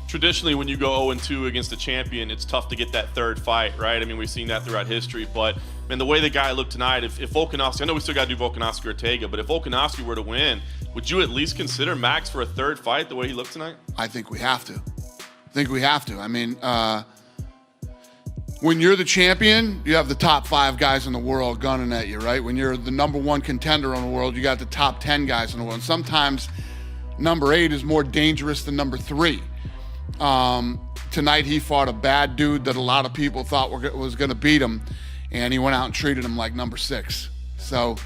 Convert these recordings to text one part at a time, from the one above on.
Traditionally, when you go 0-2 against a champion, it's tough to get that third fight, right? I mean, we've seen that throughout history, but man, the way the guy looked tonight, if Volkanovski, I know we still got to do Volkanovski-Ortega, but if Volkanovski were to win, would you at least consider Max for a third fight the way he looked tonight? I think we have to. I mean, when you're the champion, you have the top 5 guys in the world gunning at you, right? When you're the #1 contender in the world, you got the top 10 guys in the world. And sometimes number 8 is more dangerous than number 3. Tonight he fought a bad dude that a lot of people thought was going to beat him, and he went out and treated him like number 6. So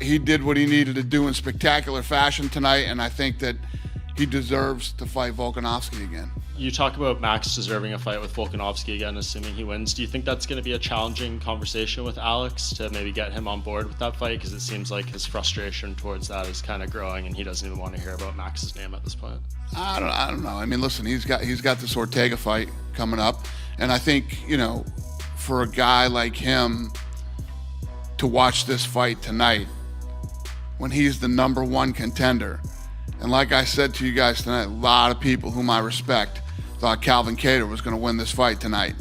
he did what he needed to do in spectacular fashion tonight, and I think that he deserves to fight Volkanovski again. You talk about Max deserving a fight with Volkanovski again, assuming he wins. Do you think that's going to be a challenging conversation with Alex to maybe get him on board with that fight? Because it seems like his frustration towards that is kind of growing, and he doesn't even want to hear about Max's name at this point. I don't know. I mean, listen, he's got this Ortega fight coming up, and I think, you know, for a guy like him to watch this fight tonight when he's the #1 contender, and like I said to you guys tonight, a lot of people whom I respect thought Calvin Kattar was going to win this fight tonight.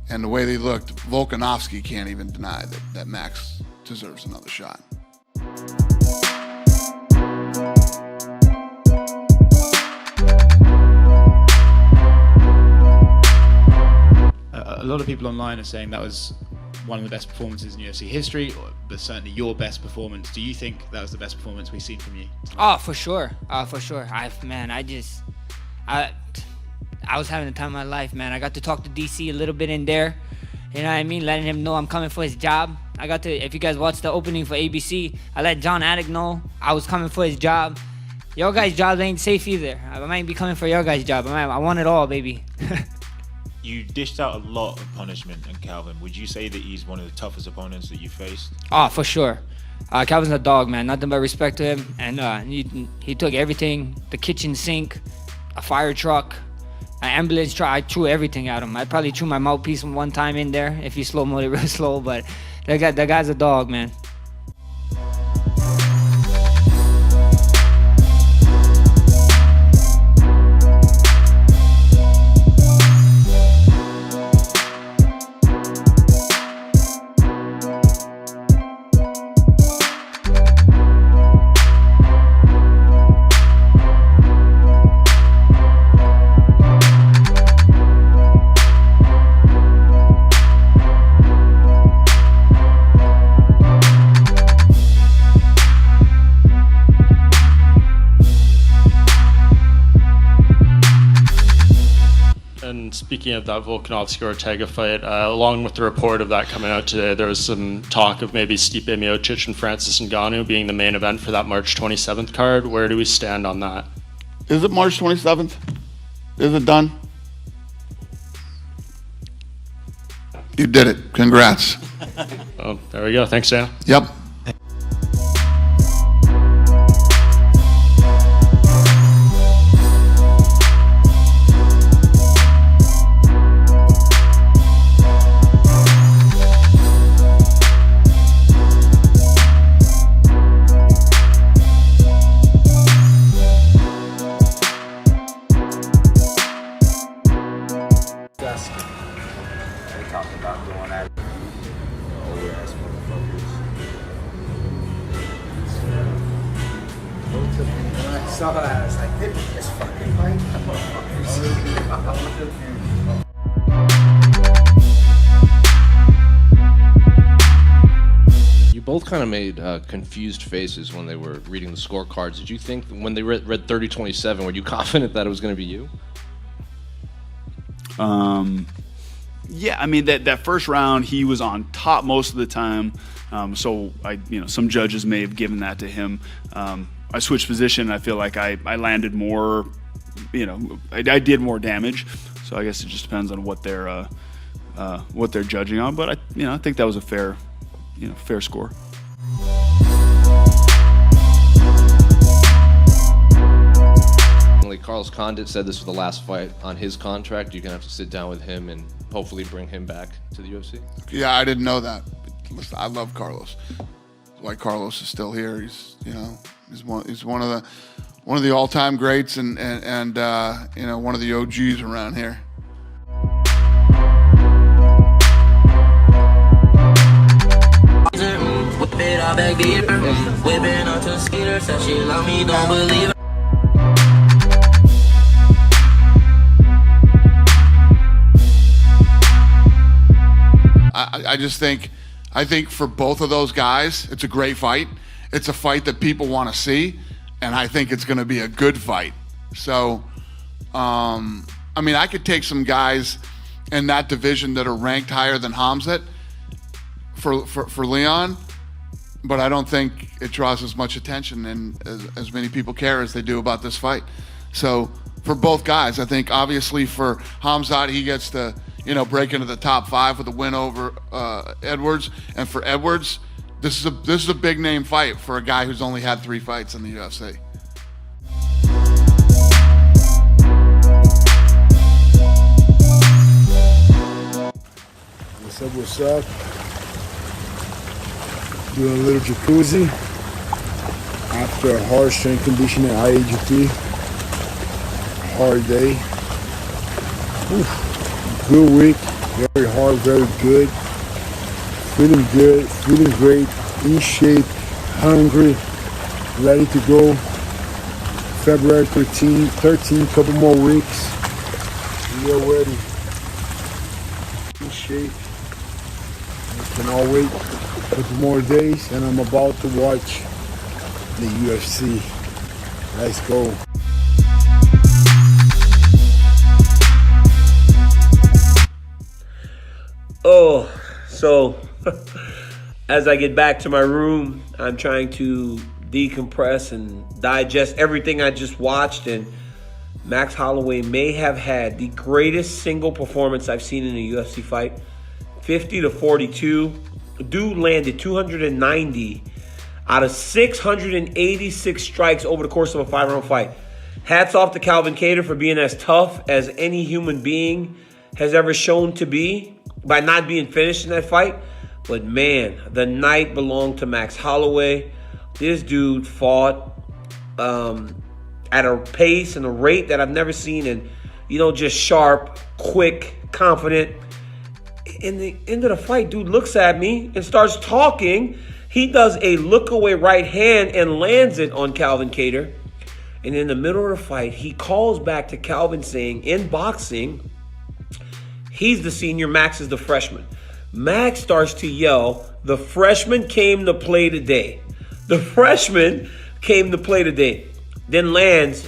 And the way they looked, Volkanovski can't even deny that Max deserves another shot. A lot of people online are saying that was one of the best performances in UFC history, but certainly your best performance. Do you think that was the best performance we've seen from you? Oh, for sure. For sure. I was having the time of my life, man. I got to talk to DC a little bit in there. You know what I mean? Letting him know I'm coming for his job. I got to, if you guys watched the opening for ABC, I let John Attic know I was coming for his job. Your guys' job ain't safe either. I might be coming for your guys' job. I want it all, baby. You dished out a lot of punishment on Calvin. Would you say that he's one of the toughest opponents that you faced? Oh, for sure. Calvin's a dog, man. Nothing but respect to him. And he took everything, the kitchen sink, a fire truck, an ambulance truck. I threw everything at him. I probably threw my mouthpiece one time in there if you slow-mo it real slow, but that guy's a dog, man. Speaking of that Volkanovski-Ortega fight, along with the report of that coming out today, there was some talk of maybe Stipe Miocic and Francis Ngannou being the main event for that March 27th card. Where do we stand on that? Is it March 27th? Is it done? You did it. Congrats. Oh, there we go. Thanks, Dana. Yep. They talked about going at old ass motherfuckers. When I saw that, I was like, this fucking white motherfuckers. You both kind of made confused faces when they were reading the scorecards. Did you think when they read 30-27, were you confident that it was going to be you? Yeah, I mean that first round he was on top most of the time, so some judges may have given that to him. I switched position. I feel like I landed more, I did more damage. So I guess it just depends on what they're judging on. But I think that was a fair score. Carlos Condit said this was the last fight on his contract. You're going to have to sit down with him and hopefully bring him back to the UFC. Yeah, I didn't know that. But listen, I love Carlos. That's why Carlos is still here. He's one of one of the all-time greats and you know, one of the OGs around here. I think for both of those guys, it's a great fight. It's a fight that people want to see, and I think it's going to be a good fight. So, I mean, I could take some guys in that division that are ranked higher than Khamzat for Leon, but I don't think it draws as much attention and as many people care as they do about this fight. So for both guys, I think obviously for Khamzat, he gets to, you know, break into the top 5 with a win over Edwards, and for Edwards, this is a big name fight for a guy who's only had 3 fights in the UFC. What's up? Doing a little jacuzzi after a hard strength conditioning IAGP. Hard day. Oof. Good week. Very hard, very good. Feeling good, feeling great, in shape, hungry, ready to go. February 13, couple more weeks. We are ready. In shape. I cannot wait a couple more days, and I'm about to watch the UFC. Let's go. Oh, so as I get back to my room, I'm trying to decompress and digest everything I just watched, and Max Holloway may have had the greatest single performance I've seen in a UFC fight. 50-42. Dude landed 290 out of 686 strikes over the course of a 5-round fight. Hats off to Calvin Kattar for being as tough as any human being has ever shown to be by not being finished in that fight. But man, the night belonged to Max Holloway. This dude fought at a pace and a rate that I've never seen, and, you know, just sharp, quick, confident. In the end of the fight, dude looks at me and starts talking. He does a look away right hand and lands it on Calvin Kattar. And in the middle of the fight, he calls back to Calvin saying, in boxing, he's the senior, Max is the freshman. Max starts to yell, the freshman came to play today. The freshman came to play today. Then lands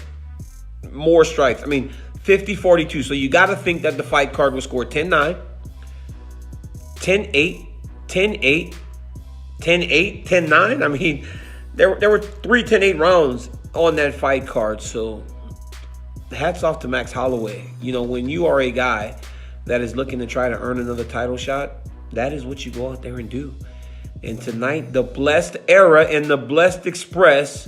more strikes. I mean, 50-42. So you got to think that the fight card was scored 10-9. 10-8, 10-8, 10-8, 10-9. I mean, there were 3 10-8 rounds on that fight card. So hats off to Max Holloway. You know, when you are a guy that is looking to try to earn another title shot, that is what you go out there and do. And tonight, the Blessed Era and the Blessed Express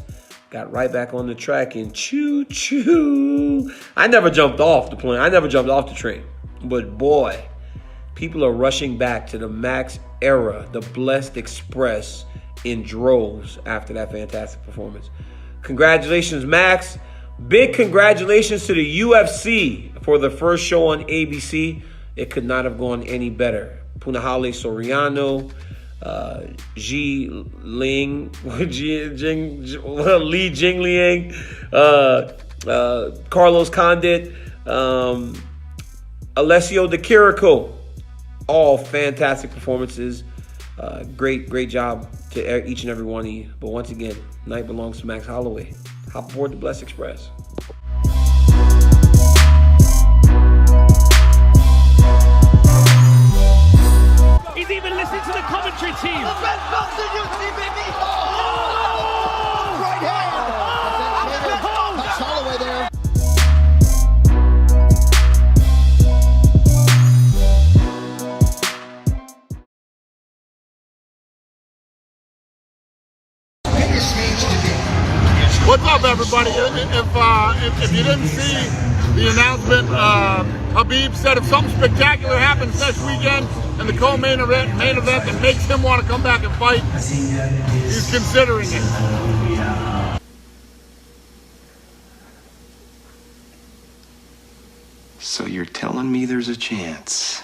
got right back on the track and choo-choo. I never jumped off the plane. I never jumped off the train. But boy, people are rushing back to the Max Era, the Blessed Express, in droves after that fantastic performance. Congratulations, Max. Big congratulations to the UFC for the first show on ABC. It could not have gone any better. Punahele Soriano, Ji Ling, Li Jingliang, Carlos Condit, Alessio de Chirico. All fantastic performances. Great job to each and every one of you. But once again, night belongs to Max Holloway. Hop aboard the Blessed Express. He's even listening to the commentary team. The best boxer you see, baby. Oh! Right hand. That's Holloway there. What's up, everybody? If you didn't see the announcement, Khabib said if something spectacular happens next weekend in the co-main event that makes him want to come back and fight, he's considering it. So you're telling me there's a chance?